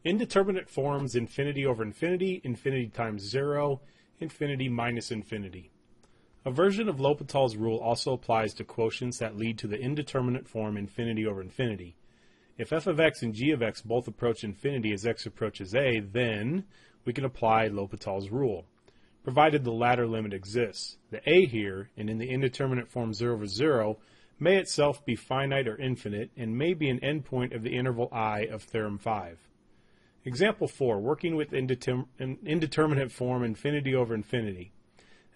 Indeterminate forms: infinity over infinity, infinity times 0, infinity minus infinity. A version of L'Hopital's rule also applies to quotients that lead to the indeterminate form infinity over infinity. If f of x and g of x both approach infinity as x approaches a, then we can apply L'Hopital's rule, provided the latter limit exists. The a here, and in the indeterminate form 0 over 0, may itself be finite or infinite, and may be an endpoint of the interval I of Theorem 5. Example 4, working with indeterminate form infinity over infinity.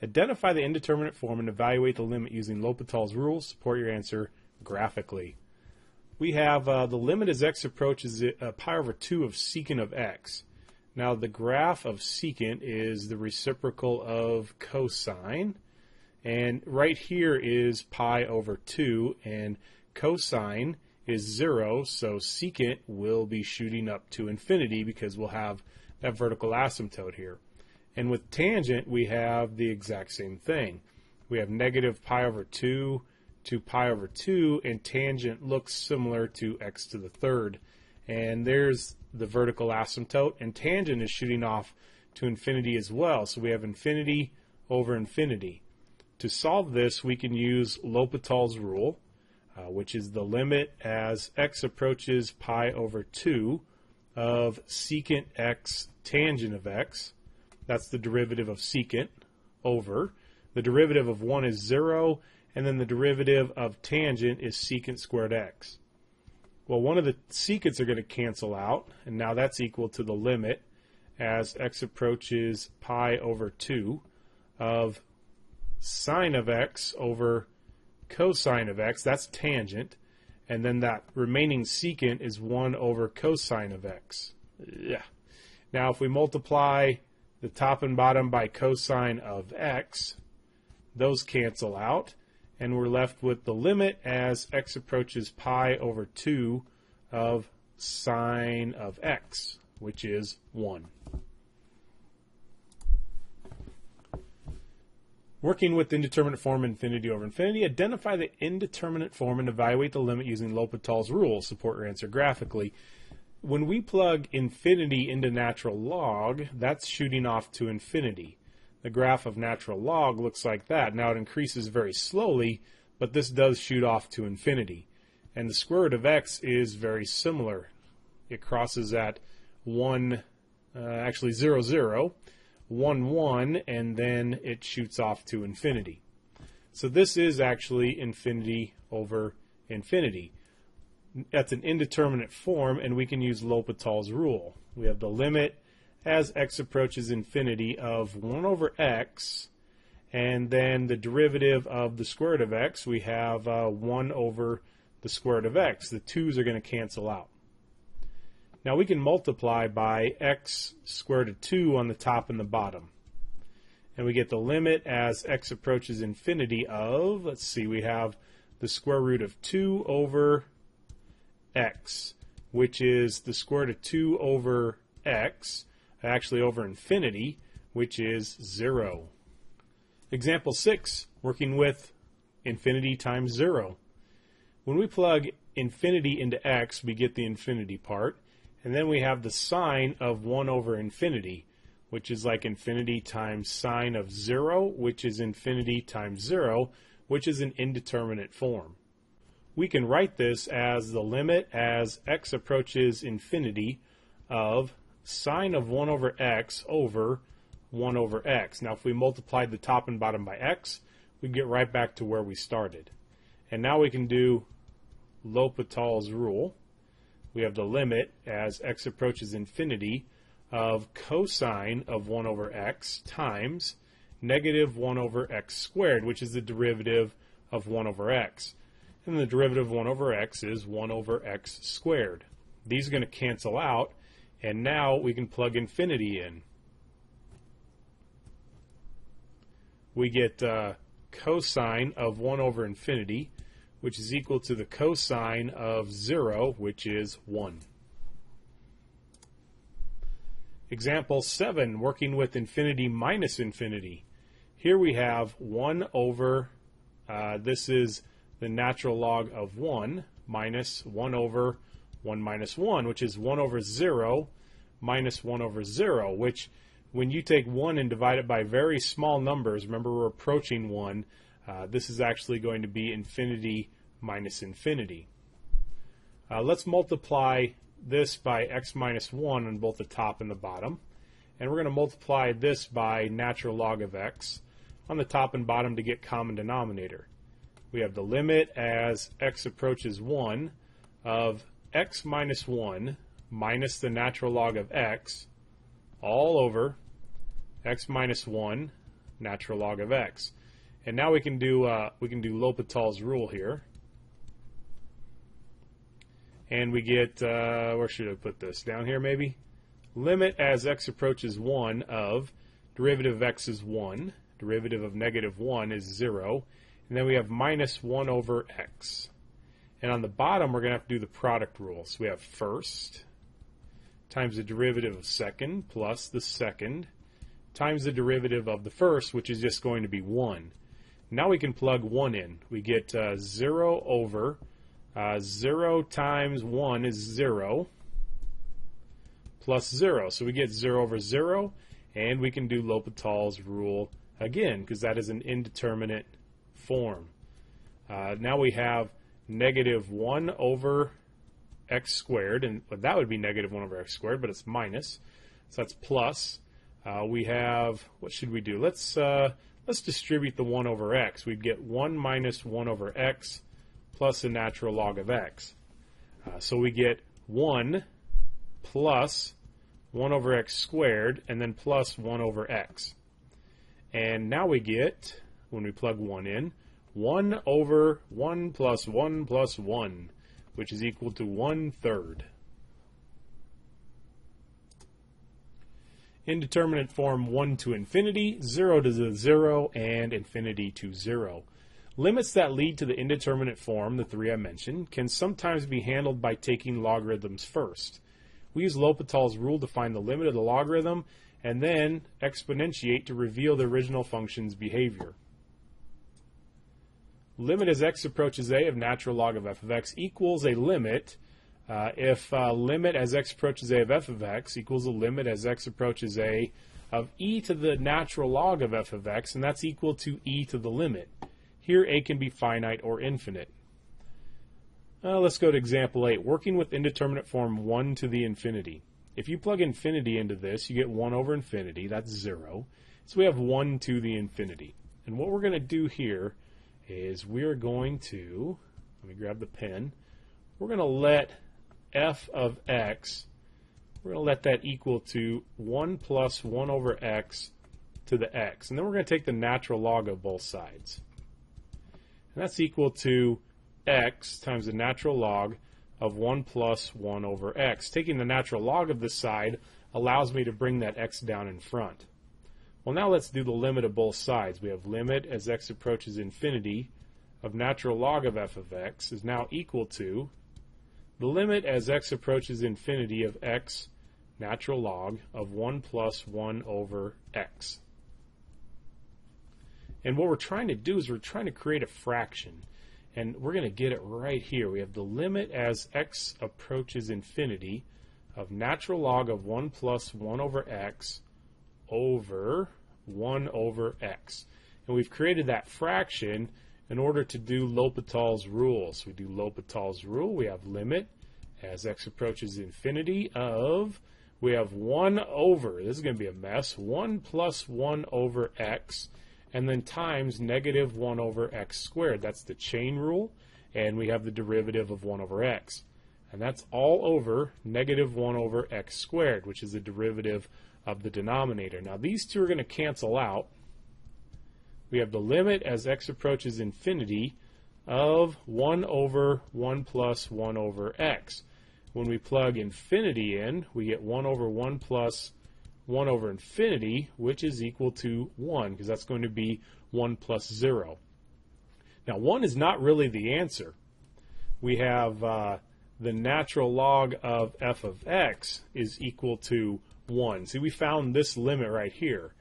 Identify the indeterminate form and evaluate the limit using L'Hopital's rule. Support your answer graphically. We have the limit as x approaches pi over 2 of secant of x. Now the graph of secant is the reciprocal of cosine, and right here is pi over 2, and cosine is 0, so secant will be shooting up to infinity because we'll have that vertical asymptote here. And with tangent, we have the exact same thing. We have negative pi over 2 to pi over 2, and tangent looks similar to x to the third. And there's the vertical asymptote, and tangent is shooting off to infinity as well. So we have infinity over infinity. To solve this, we can use L'Hopital's rule, which is the limit as x approaches pi over 2 of secant x tangent of x. That's the derivative of secant over. The derivative of 1 is 0, and then the derivative of tangent is secant squared x. Well, one of the secants are going to cancel out, and now that's equal to the limit as x approaches pi over 2 of sine of x over cosine of x. That's tangent, and then that remaining secant is 1 over cosine of x. Yeah. Now if we multiply the top and bottom by cosine of x, those cancel out, and we're left with the limit as x approaches pi over 2 of sine of x, which is 1. Working with indeterminate form infinity over infinity, identify the indeterminate form and evaluate the limit using L'Hopital's rule. Support your answer graphically. When we plug infinity into natural log, that's shooting off to infinity. The graph of natural log looks like that. Now it increases very slowly, but this does shoot off to infinity. And the square root of x is very similar. It crosses at 0, 0, 1, 1, and then it shoots off to infinity. So this is actually infinity over infinity. That's an indeterminate form, and we can use L'Hopital's rule. We have the limit as x approaches infinity of 1 over x, and then the derivative of the square root of x, we have 1 over the square root of x. The 2's are going to cancel out. Now we can multiply by x squared root of 2 on the top and the bottom. And we get the limit as x approaches infinity of, let's see, we have the square root of 2 over x, which is the square root of 2 over x, actually over infinity, which is 0. Example 6, working with infinity times 0. When we plug infinity into x, we get the infinity part. And then we have the sine of 1 over infinity, which is like infinity times sine of 0, which is infinity times 0, which is an indeterminate form. We can write this as the limit as x approaches infinity of sine of 1 over x over 1 over x. Now if we multiplied the top and bottom by x, we get right back to where we started. And now we can do L'Hopital's rule. We have the limit as x approaches infinity of cosine of 1 over x times negative 1 over x squared, which is the derivative of 1 over x. And the derivative of 1 over x is 1 over x squared. These are going to cancel out, and now we can plug infinity in. We get cosine of 1 over infinity, which is equal to the cosine of 0, which is 1. Example 7, working with infinity minus infinity. Here we have 1 over, this is the natural log of 1, minus 1 over 1 minus 1, which is 1 over 0 minus 1 over 0, which when you take 1 and divide it by very small numbers, remember we're approaching 1, this is actually going to be infinity minus infinity. Let's multiply this by x minus 1 on both the top and the bottom. And we're going to multiply this by natural log of x on the top and bottom to get common denominator. We have the limit as x approaches 1 of x minus 1 minus the natural log of x all over x minus 1 natural log of x. And now we can do L'Hopital's rule here. And we get, where should I put this? Down here maybe? Limit as x approaches 1 of derivative of x is 1, derivative of negative 1 is 0, and then we have minus 1 over x. And on the bottom we're going to have to do the product rule. So we have first times the derivative of second plus the second times the derivative of the first, which is just going to be 1. Now we can plug 1 in. We get 0 over 0 times 1 is 0 plus 0. So we get 0 over 0, and we can do L'Hopital's rule again because that is an indeterminate form. Now we have negative 1 over x squared, and that would be negative 1 over x squared, but it's minus, so that's plus. We have, what should we do? Let's distribute the 1 over x. We'd get 1 minus 1 over x plus the natural log of x. So we get 1 plus 1 over x squared, and then plus 1 over x. And now we get, when we plug 1 in, 1 over 1 plus 1 plus 1, which is equal to 1/3. Indeterminate form 1 to infinity, 0 to 0, and infinity to 0. Limits that lead to the indeterminate form, the three I mentioned, can sometimes be handled by taking logarithms first. We use L'Hopital's rule to find the limit of the logarithm and then exponentiate to reveal the original function's behavior. Limit as x approaches a of natural log of f of x equals a limit if limit as x approaches a of f of x equals a limit as x approaches a of e to the natural log of f of x, and that's equal to e to the limit. Here a can be finite or infinite. Let's go to example 8, working with indeterminate form 1 to the infinity. If you plug infinity into this, you get 1 over infinity, that's 0. So we have 1 to the infinity. And what we're going to do here is we're going to, let me grab the pen, we're going to let f of x, we're going to let that equal to 1 plus 1 over x to the x. And then we're going to take the natural log of both sides. And that's equal to x times the natural log of 1 plus 1 over x. Taking the natural log of this side allows me to bring that x down in front. Well, now let's do the limit of both sides. We have limit as x approaches infinity of natural log of f of x is now equal to the limit as x approaches infinity of x natural log of 1 plus 1 over x. And what we're trying to do is we're trying to create a fraction. And we're going to get it right here. We have the limit as x approaches infinity of natural log of 1 plus 1 over x over 1 over x. And we've created that fraction in order to do L'Hopital's rule. So we do L'Hopital's rule. We have limit as x approaches infinity of, we have 1 over, this is going to be a mess, 1 plus 1 over x, and then times negative 1 over x squared. That's the chain rule, and we have the derivative of 1 over x. And that's all over negative 1 over x squared, which is the derivative of the denominator. Now these two are going to cancel out. We have the limit as x approaches infinity of 1 over 1 plus 1 over x. When we plug infinity in, we get 1 over 1 plus 1 over infinity, which is equal to 1, because that's going to be 1 plus 0. Now 1 is not really the answer. We have the natural log of f of x is equal to 1. See, we found this limit right here.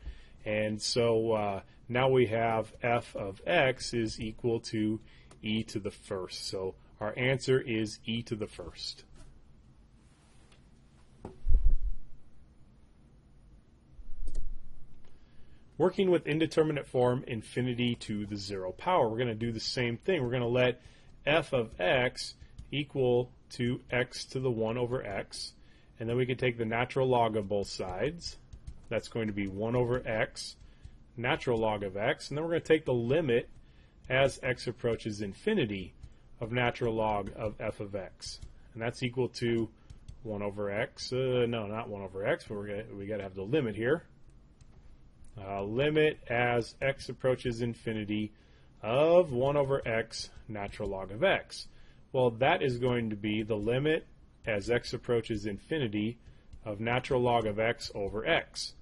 And so now we have f of x is equal to e to the first. So our answer is e to the first. Working with indeterminate form infinity to the 0 power, we're going to do the same thing. We're going to let f of x equal to x to the 1 over x, and then we can take the natural log of both sides. That's going to be 1 over x, natural log of x, and then we're going to take the limit as x approaches infinity of natural log of f of x, and that's equal to 1 over x, no, not 1 over x, but we got to have the limit here. Limit as x approaches infinity of 1 over x, natural log of x. Well, that is going to be the limit as x approaches infinity of natural log of x over x.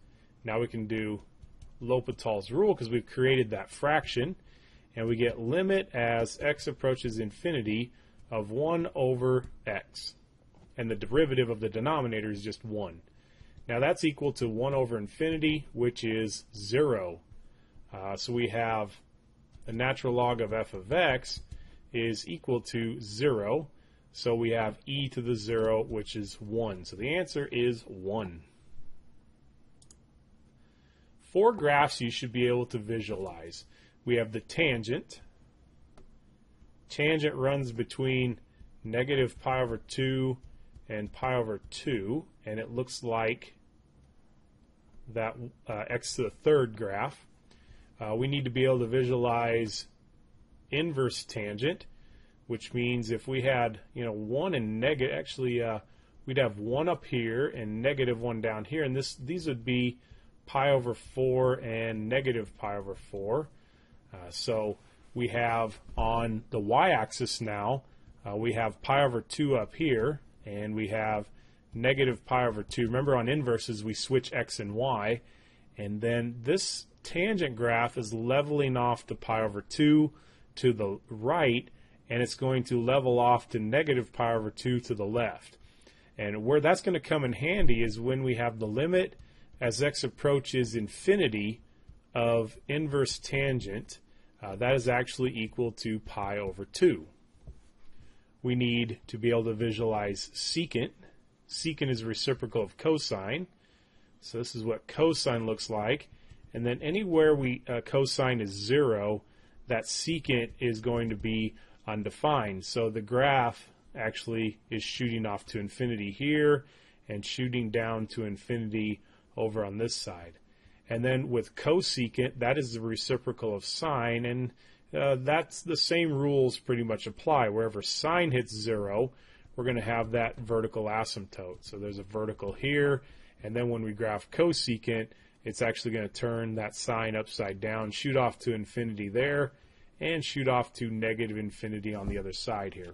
Now we can do L'Hopital's rule because we've created that fraction, and we get limit as x approaches infinity of 1 over x. And the derivative of the denominator is just 1. Now that's equal to 1 over infinity, which is 0. So we have the natural log of f of x is equal to 0. So we have e to the 0, which is 1. So the answer is 1. 4 graphs you should be able to visualize. We have the tangent. Tangent runs between negative pi over 2 and pi over 2, and it looks like that x to the third graph. We need to be able to visualize inverse tangent, which means if we had 1 and negative, actually we'd have 1 up here and negative 1 down here, and these would be pi over 4 and negative pi over 4. So we have on the y-axis now, we have pi over 2 up here, and we have negative pi over 2. Remember, on inverses we switch x and y, and then this tangent graph is leveling off to pi over 2 to the right, and it's going to level off to negative pi over 2 to the left. And where that's going to come in handy is when we have the limit as x approaches infinity of inverse tangent. That is actually equal to pi over 2. We need to be able to visualize secant. Secant is a reciprocal of cosine. So this is what cosine looks like. And then anywhere cosine is 0, that secant is going to be undefined. So the graph actually is shooting off to infinity here and shooting down to infinity over on this side. And then with cosecant, that is the reciprocal of sine, and that's the same rules pretty much apply. Wherever sine hits 0, we're going to have that vertical asymptote. So there's a vertical here, and then when we graph cosecant, it's actually going to turn that sine upside down, shoot off to infinity there, and shoot off to negative infinity on the other side here.